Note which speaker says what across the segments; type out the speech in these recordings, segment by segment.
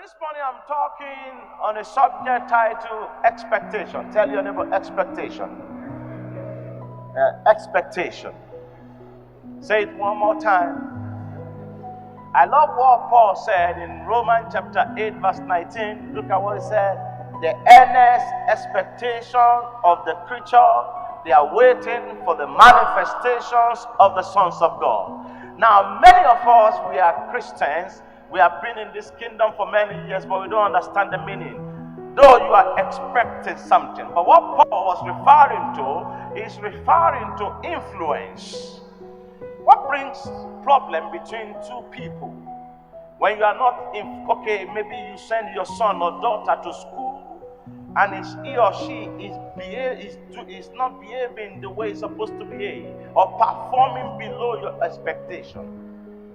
Speaker 1: this morning I'm talking on a subject titled expectation. Tell your neighbor expectation. Expectation. Say it one more time. I love what Paul said in Romans chapter 8 verse 19. Look at what he said. The earnest expectation of the creature, they are waiting for the manifestations of the sons of God. Now, many of us, we are Christians. We have been in this kingdom for many years, but we don't understand the meaning. Though you are expecting something. But what Paul was referring to is referring to influence. What brings problem between two people? When you are not okay, maybe you send your son or daughter to school and he or she is not behaving the way it's supposed to behave or performing below your expectation.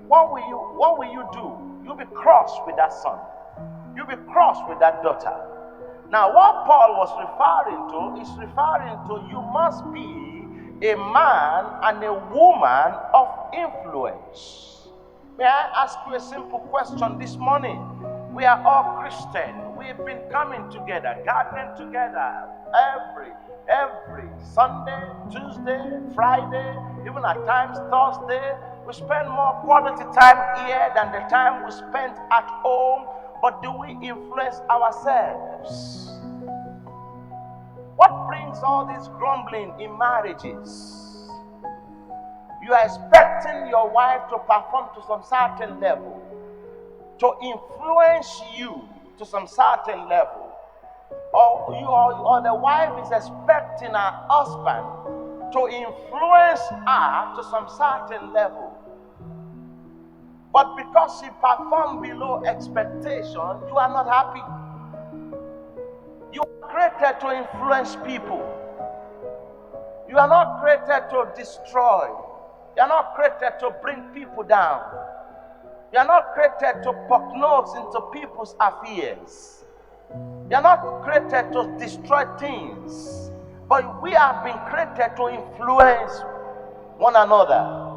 Speaker 1: What will you do? You'll be cross with that son. You'll be cross with that daughter. Now, what Paul was referring to is referring to you must be a man and a woman of influence. May I ask you a simple question this morning? We are all Christian. We've been coming together, gathering together every Sunday, Tuesday, Friday, even at times Thursday. We spend more quality time here than the time we spend at home. But do we influence ourselves? What brings all this grumbling in marriages? You are expecting your wife to perform to some certain level, to influence you to some certain level. Or the wife is expecting her husband to influence her to some certain level. But because she performed below expectation, you are not happy. You are created to influence people. You are not created to destroy. You are not created to bring people down. You are not created to poke nose into people's affairs. You are not created to destroy things. But we have been created to influence one another.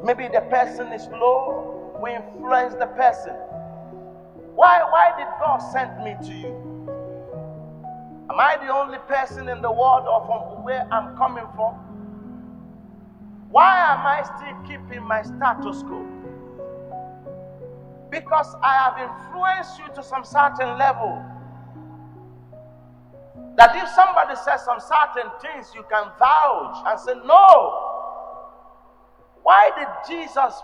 Speaker 1: Maybe the person is low, we influence the person. Why did God send me to you? Am I the only person in the world or from where I'm coming from? Why am I still keeping my status quo? Because I have influenced you to some certain level. That if somebody says some certain things, you can vouch and say, no. Why did Jesus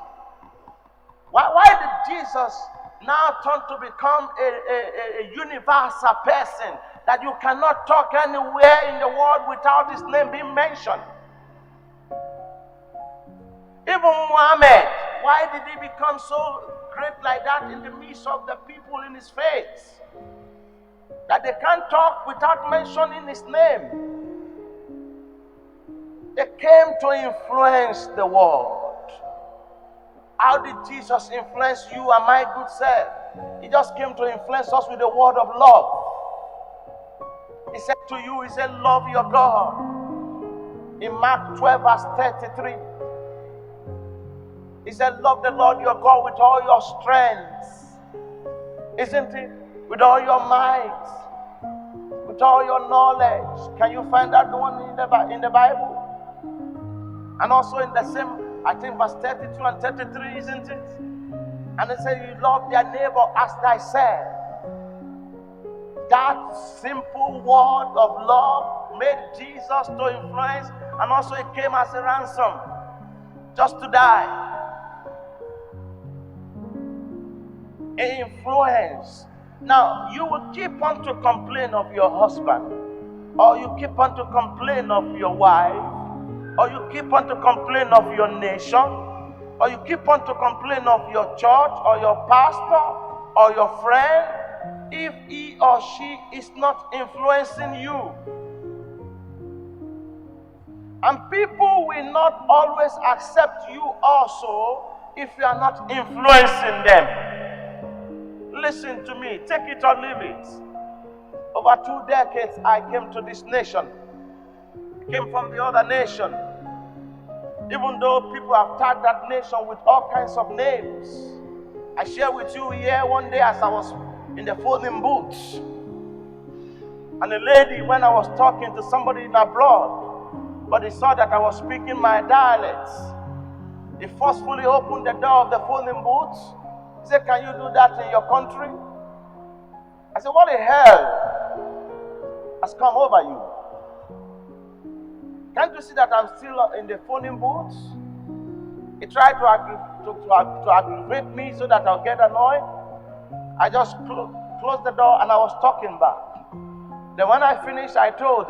Speaker 1: now turn to become a universal person that you cannot talk anywhere in the world without his name being mentioned? Even Muhammad, why did he become so great like that in the midst of the people in his faith? That they can't talk without mentioning his name. They came to influence the world. How did Jesus influence you and my good self? He just came to influence us with the word of love. He said to you, he said, love your God. In Mark 12 verse 33. He said, love the Lord your God with all your strength. Isn't it? With all your might. With all your knowledge. Can you find that one in the Bible? And also in the same, I think verse 32 and 33, isn't it? And it says, you love their neighbor as thyself. That simple word of love made Jesus to influence, and also it came as a ransom just to die. Influence. Now, you will keep on to complain of your husband, or you keep on to complain of your wife, or you keep on to complain of your nation, or you keep on to complain of your church, or your pastor, or your friend, if he or she is not influencing you. And people will not always accept you also if you are not influencing them. Listen to me, take it or leave it. Over 2 decades, I came to this nation. Came from the other nation. Even though people have tagged that nation with all kinds of names. I share with you here one day as I was in the folding booths. And a lady, when I was talking to somebody in abroad, but he saw that I was speaking my dialects, he forcefully opened the door of the folding booths. He said, "Can you do that in your country?" I said, "What the hell has come over you? Can't you see that I'm still in the folding booths?" He tried to aggravate me so that I'll get annoyed. I just closed the door and I was talking back. Then when I finished, I told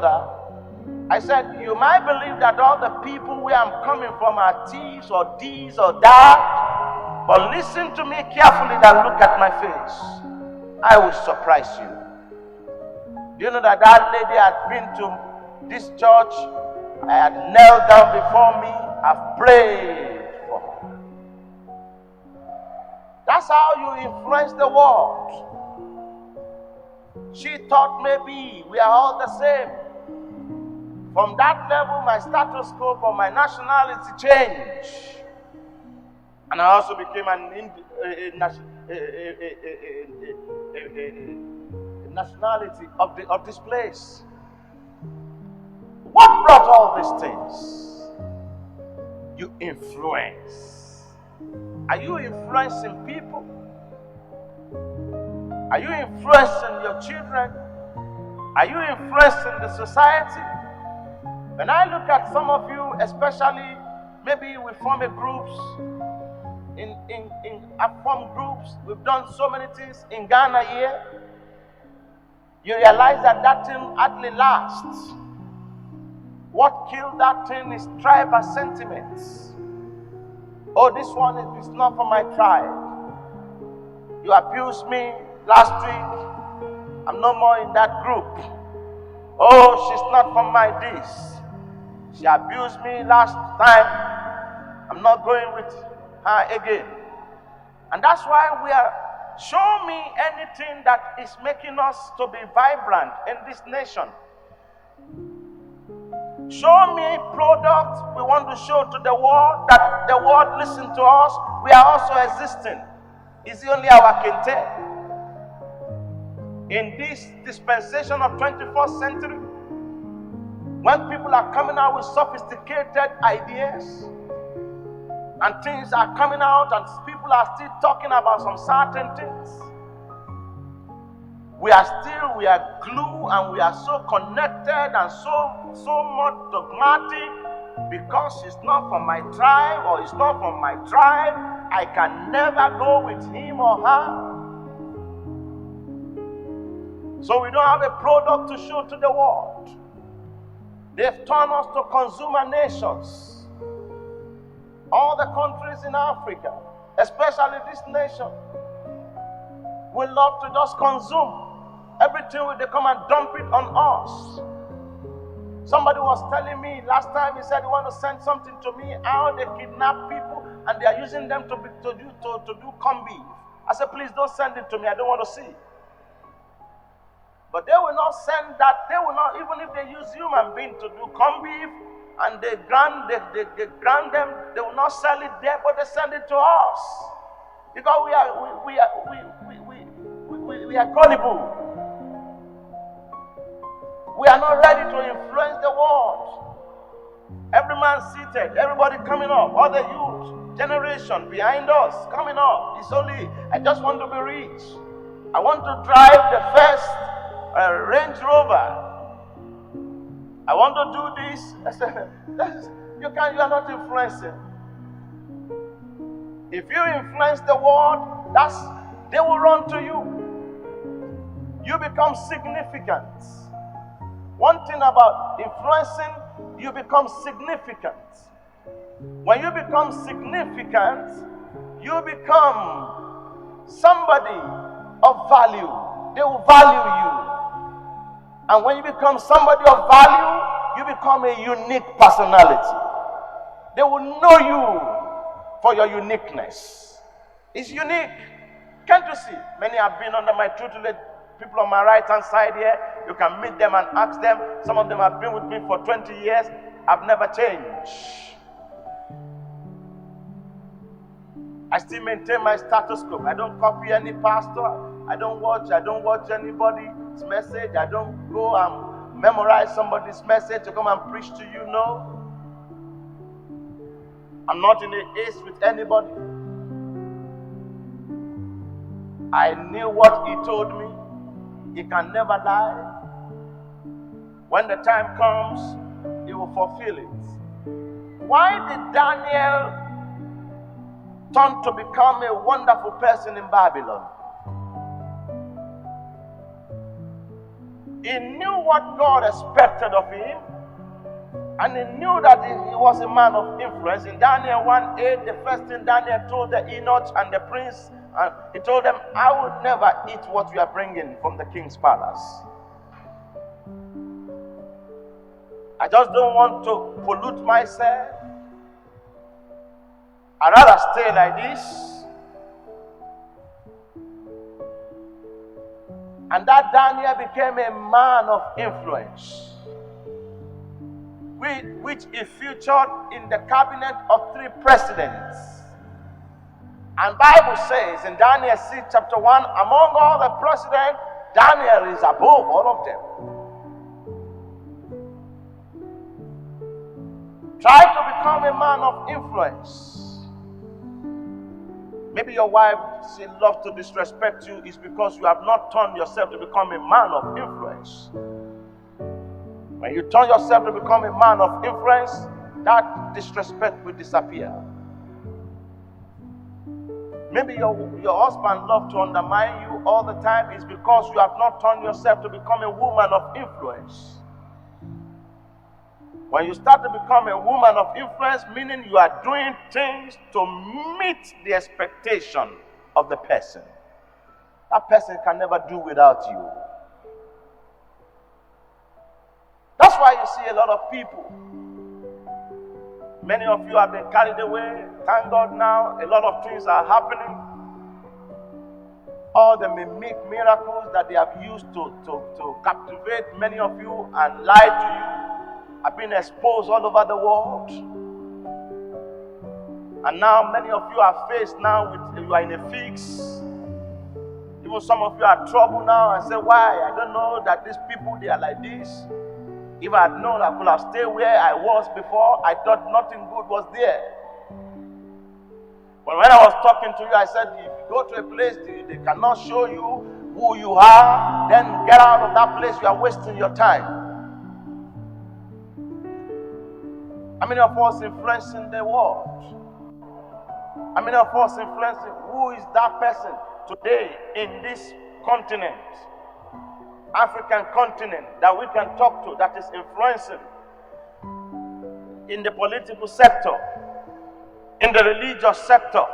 Speaker 1: her, I said, "You might believe that all the people where I'm coming from are thieves or this or that, but listen to me carefully and look at my face. I will surprise you. Do you know that lady had been to this church? I had knelt down before me. I've prayed for her." That's how you influence the world. She thought maybe we are all the same. From that level, my status quo for my nationality changed. And I also became a nationality of this place. What brought all these things? You influence. Are you influencing people? Are you influencing your children? Are you influencing the society? When I look at some of you, especially, maybe we form a groups, I've formed groups, we've done so many things in Ghana here. You realize that thing hardly lasts. What killed that thing is tribal sentiments. Oh, this one is not for my tribe. You abused me last week. I'm no more in that group. Oh, she's not from my this. She abused me last time. I'm not going with her again. And that's why we are, show me anything that is making us to be vibrant in this nation. Show me products we want to show to the world, that the world listen to us. We are also existing. It's only our kente. In this dispensation of 21st century, when people are coming out with sophisticated ideas and things are coming out and people are still talking about some certain things, we are glue and we are so connected and so much dogmatic because it's not from my tribe or it's not from my tribe. I can never go with him or her. So we don't have a product to show to the world. They've turned us to consumer nations. All the countries in Africa, especially this nation, we love to just consume. Everything they come and dump it on us. Somebody was telling me last time, he said he want to send something to me, how they kidnap people and they are using them to do corn beef. I said, please don't send it to me, I don't want to see. But they will not send that. They will not, even if they use human beings to do corn beef and they grind them, they will not sell it there, but they send it to us. Because we are gullible. We are not ready to influence the world. Every man seated, everybody coming up, all the youth generation behind us coming up. It's only, I just want to be rich. I want to drive the first Range Rover. I want to do this. I said, you are not influencing. If you influence the world, they will run to you. You become significant. One thing about influencing, you become significant. When you become significant, you become somebody of value. They will value you. And when you become somebody of value, you become a unique personality. They will know you for your uniqueness. It's unique. Can't you see? Many have been under my tutelage. People on my right-hand side here, you can meet them and ask them. Some of them have been with me for 20 years. I've never changed. I still maintain my status quo. I don't copy any pastor. I don't watch anybody's message. I don't go and memorize somebody's message to come and preach to you. No. I'm not in a haste with anybody. I knew what he told me. He can never lie. When the time comes, he will fulfill it. Why did Daniel turn to become a wonderful person in Babylon? He knew what God expected of him, and he knew that he was a man of influence. In Daniel 1:8, the first thing Daniel told the eunuch and the prince, he told them, I will never eat what you are bringing from the king's palace. I just don't want to pollute myself. I'd rather stay like this. And that Daniel became a man of influence, which he featured in the cabinet of 3 presidents. And Bible says in Daniel 6 chapter 1, among all the presidents, Daniel is above all of them. Try to become a man of influence. Maybe your wife loves to disrespect you. It's because you have not turned yourself to become a man of influence. When you turn yourself to become a man of influence, that disrespect will disappear. Maybe your husband loves to undermine you all the time. It's because you have not turned yourself to become a woman of influence. When you start to become a woman of influence, meaning you are doing things to meet the expectation of the person. That person can never do without you. That's why you see a lot of people. Many of you have been carried away. Thank God now, a lot of things are happening. All the mimic miracles that they have used to captivate many of you and lie to you have been exposed all over the world. And now many of you are faced now with, you are in a fix. Even some of you are in trouble now and say, why? I don't know that these people, they are like this. If I had known, I could have stayed where I was before. I thought nothing good was there. But when I was talking to you, I said, if you go to a place, they cannot show you who you are, then get out of that place. You are wasting your time. How many of us influencing the world? How many of us influencing? Who is that person today in this continent, African continent, that we can talk to, that is influencing in the political sector, in the religious sector,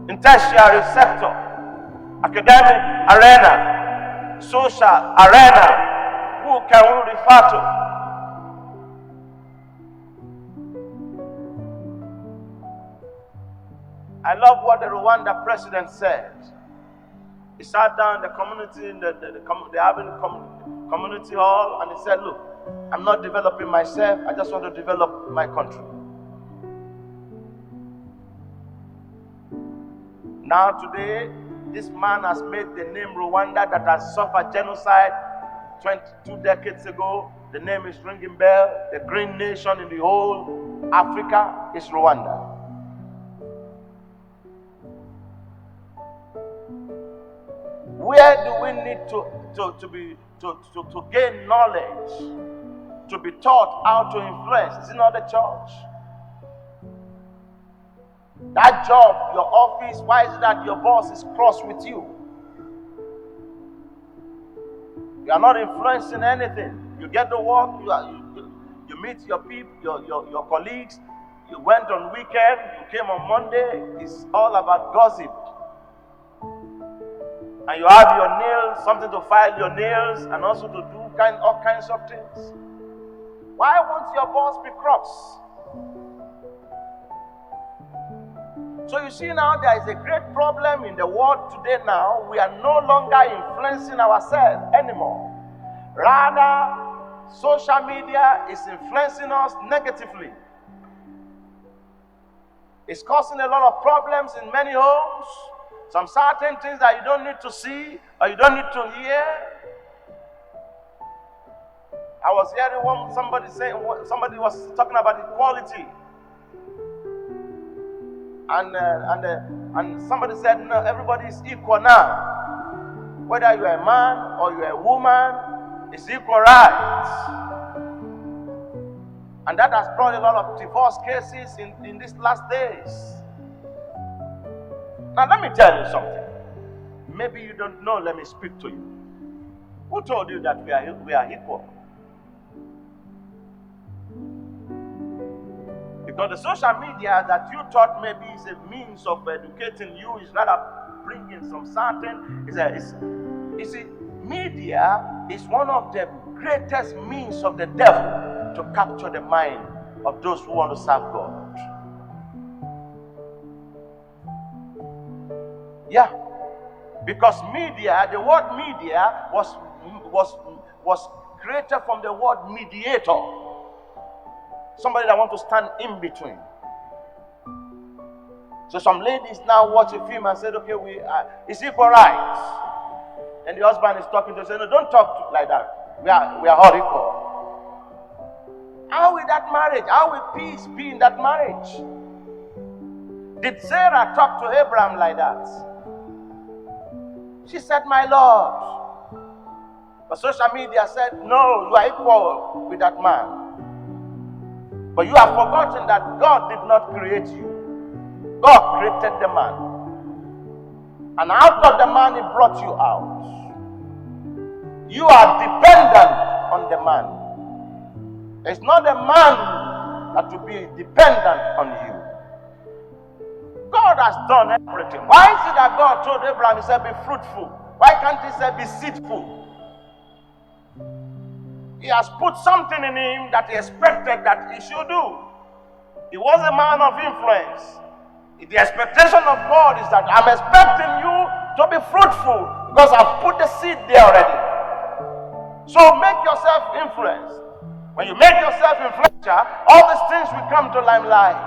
Speaker 1: in tertiary sector, academic arena, social arena? Who can we refer to? I love what the Rwanda president said. He sat down in the community, they having community hall, and he said, look, I'm not developing myself, I just want to develop my country. Now today, this man has made the name Rwanda, that has suffered genocide 22 decades ago. The name is ringing bell. The green nation in the whole Africa is Rwanda. Where do we need to gain knowledge, to be taught how to influence? Is it not the church? That job, your office, why is it that your boss is cross with you? You are not influencing anything. You get to work, you meet your people, your colleagues. You went on weekend, you came on Monday. It's all about gossip. And you have your nails, something to file your nails, and also to do all kinds of things. Why won't your boss be cross? So you see now, there is a great problem in the world today now. We are no longer influencing ourselves anymore. Rather, social media is influencing us negatively. It's causing a lot of problems in many homes. Some certain things that you don't need to see or you don't need to hear. I was hearing somebody was talking about equality. And somebody said, no, everybody is equal now. Whether you're a man or you're a woman, it's equal rights. And that has brought a lot of divorce cases in these last days. Now let me tell you something. Maybe you don't know, let me speak to you. Who told you that we are equal? Because the social media that you thought maybe is a means of educating you is rather bringing some certain. You see, media is one of the greatest means of the devil to capture the mind of those who want to serve God. Yeah, because media, the word media was created from the word mediator. Somebody that wants to stand in between. So some ladies now watch a film and say, okay, it's equal rights. And the husband is talking to her, say, no, don't talk like that. We are all equal. How will that marriage, how will peace be in that marriage? Did Sarah talk to Abraham like that? She said, my Lord. But social media said, no, you are equal with that man. But you have forgotten that God did not create you. God created the man. And out of the man, He brought you out. You are dependent on the man. It's not the man that will be dependent on you. God has done everything. Why is it that God told Abraham, He said, be fruitful? Why can't He say, be seedful? He has put something in him that he expected that he should do. He was a man of influence. The expectation of God is that I'm expecting you to be fruitful because I've put the seed there already. So make yourself influence. When you make yourself influential, all these things will come to limelight.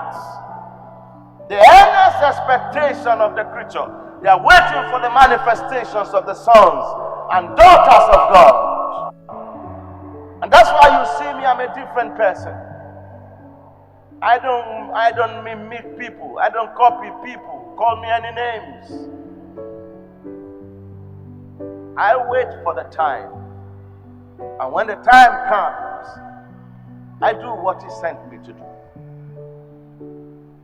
Speaker 1: The earnest expectation of the creature, they are waiting for the manifestations of the sons and daughters of God. And that's why you see me, I'm a different person. I don't mimic people. I don't copy people. Call me any names. I wait for the time. And when the time comes, I do what He sent me to do.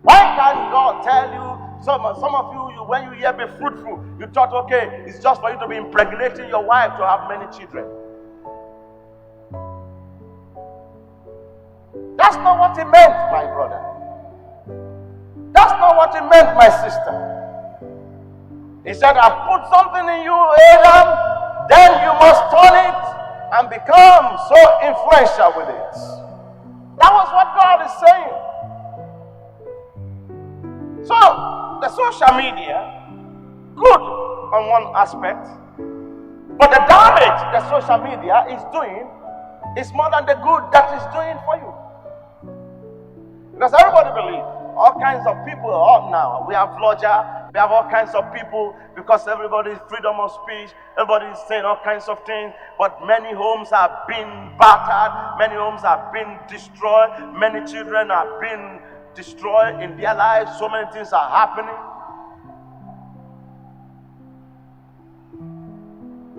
Speaker 1: Why can't God tell you, some of you, when you hear be fruitful, you thought, okay, it's just for you to be impregnating your wife to have many children. That's not what He meant, my brother. That's not what He meant, my sister. He said, I put something in you, Adam, then you must turn it and become so influential with it. That was what God is saying. So, the social media, good on one aspect, but the damage the social media is doing is more than the good that it's doing for you. Because everybody believes, all kinds of people are up now. We have vlogger, we have all kinds of people, because everybody's freedom of speech, everybody is saying all kinds of things, but many homes are being battered, many homes are being destroyed, many children are being destroyed in their lives, so many things are happening.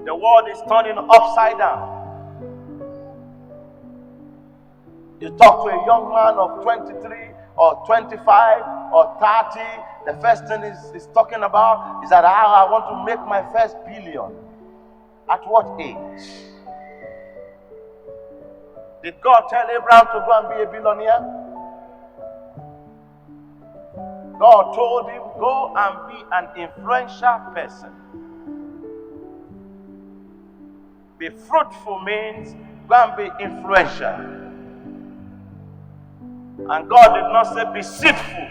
Speaker 1: The world is turning upside down. You talk to a young man of 23 or 25 or 30, the first thing he's talking about is that I want to make my first billion. At what age? Did God tell Abraham to go and be a billionaire? God told him, go and be an influential person. Be fruitful means go and be influential. And God did not say be seedful,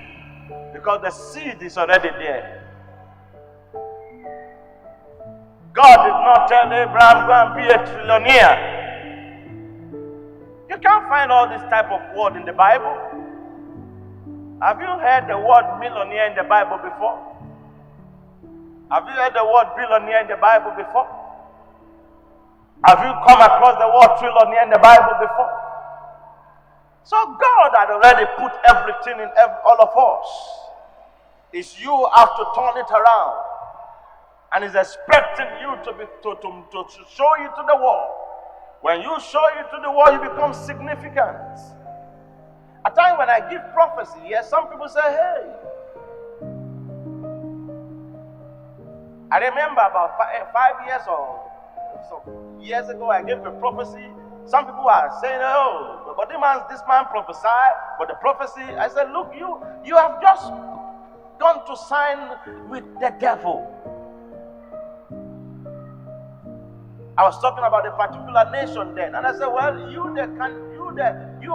Speaker 1: because the seed is already there. God did not tell Abraham, go and be a trillionaire. You can't find all this type of word in the Bible. Have you heard the word millionaire in the Bible before? Have you heard the word billionaire in the Bible before? Have you come across the word trillionaire in the Bible before? So God had already put everything in all of us. It's you have to turn it around. And He's expecting you to show you to the world. When you show you to the world, you become significant. At times when I give prophecy, yes, some people say, hey. I remember about 5 years or so years ago, I gave a prophecy. Some people are saying, oh, but this man prophesied, but the prophecy, I said, look, you have just gone to sign with the devil. I was talking about a particular nation then, and I said, well, you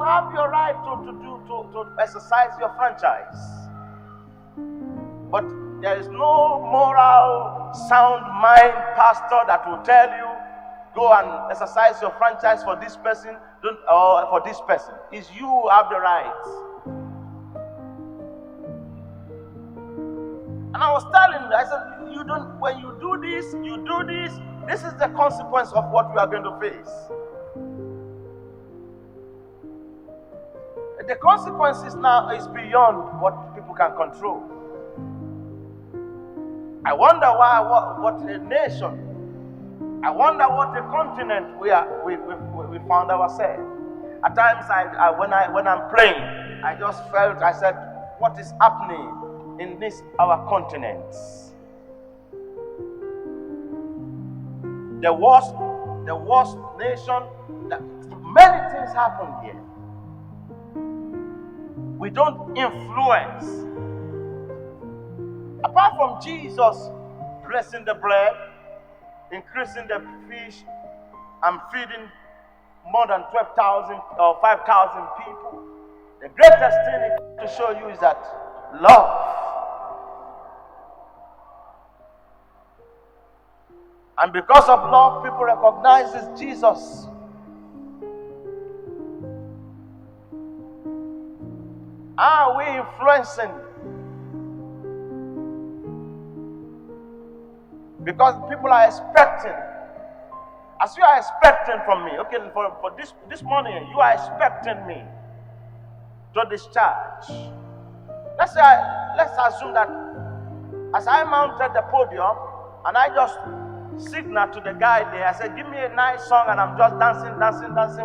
Speaker 1: have your right to exercise your franchise. But there is no moral, sound mind pastor that will tell you, go and exercise your franchise for this person, or for this person. It's you who have the right. And I was telling them, I said, when you do this, this is the consequence of what we are going to face. The consequences now is beyond what people can control. I wonder what a nation, I wonder what a continent we found ourselves. At times, when I'm praying, I just felt, I said, what is happening in our continent? The worst nation, many things happen here. We don't influence. Apart from Jesus blessing the bread, increasing the fish, and feeding more than 12,000 or 5,000 people, the greatest thing to show you is that love. And because of love, people recognize this Jesus. Are we influencing? Because people are expecting. As you are expecting from me, okay, for this morning, you are expecting me to discharge. Let's assume that as I mounted the podium and I just signal to the guy there, I said, give me a nice song, and I'm just dancing.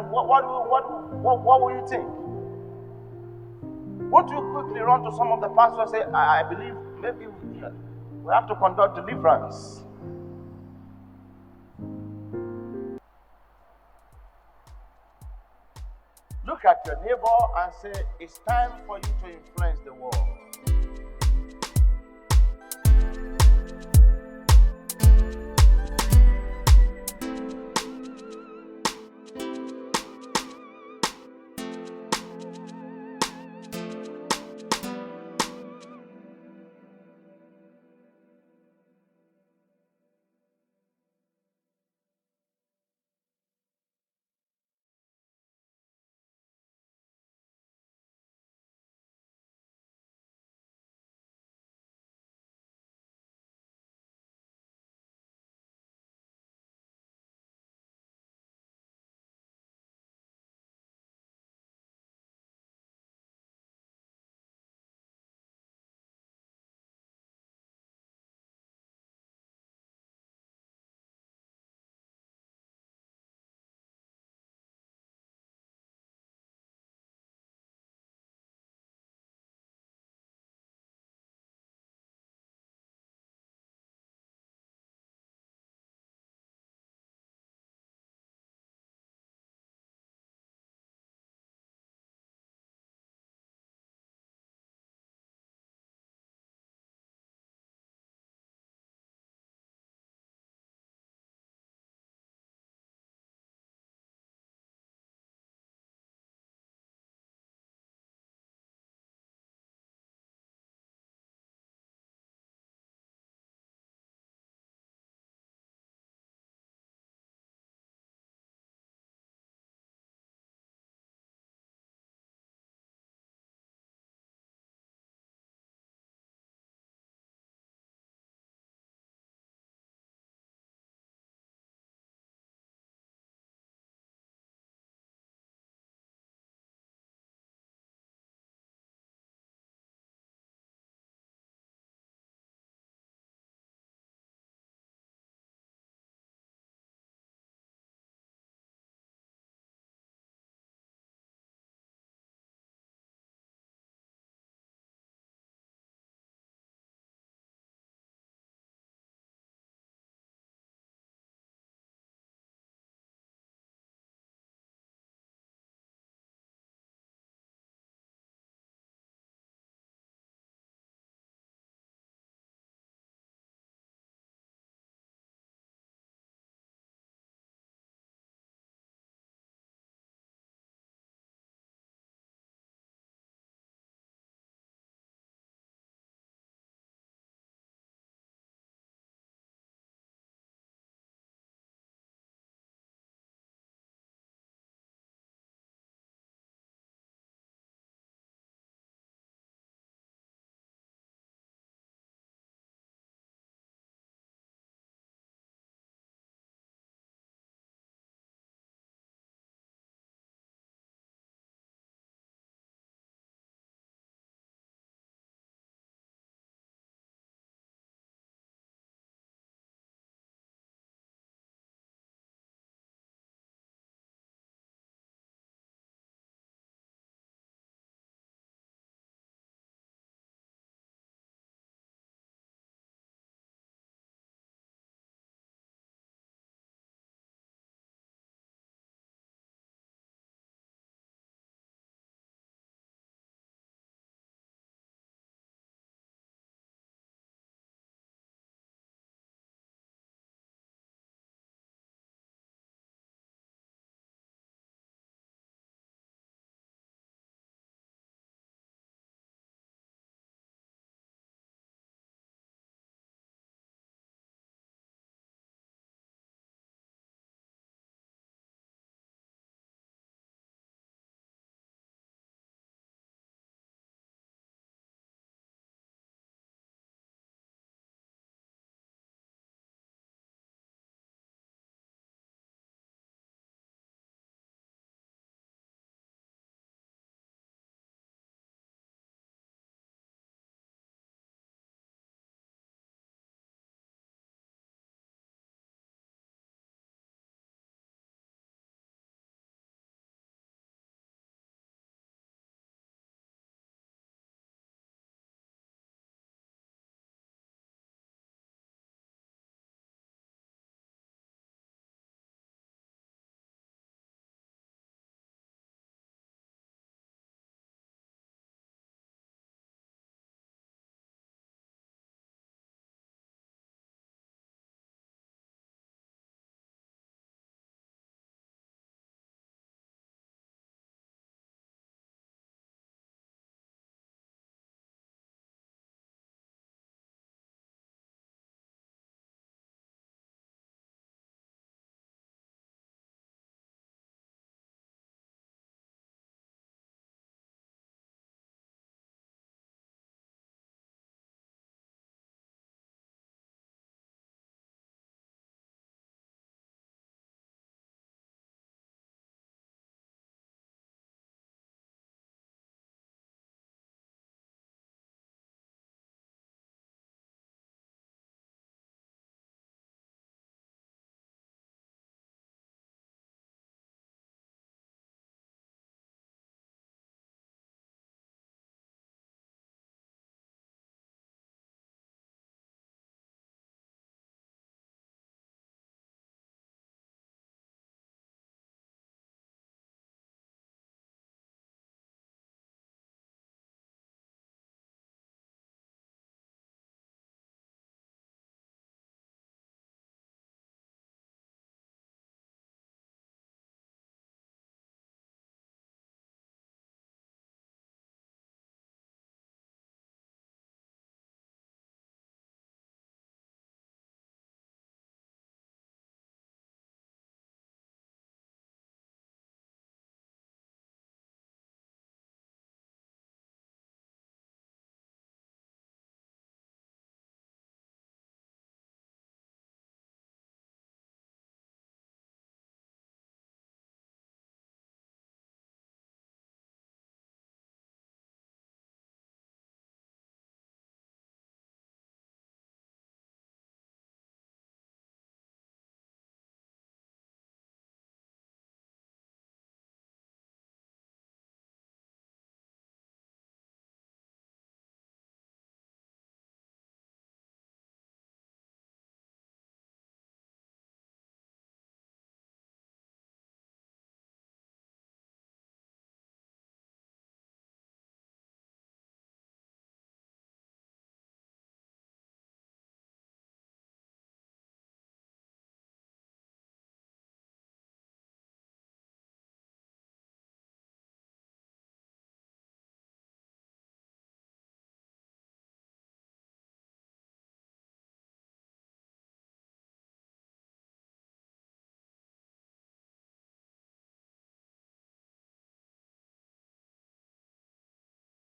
Speaker 1: What will you think? Won't you quickly run to some of the pastors and say, I believe maybe we have to conduct deliverance? Look at your neighbor and say, it's time for you to influence the world.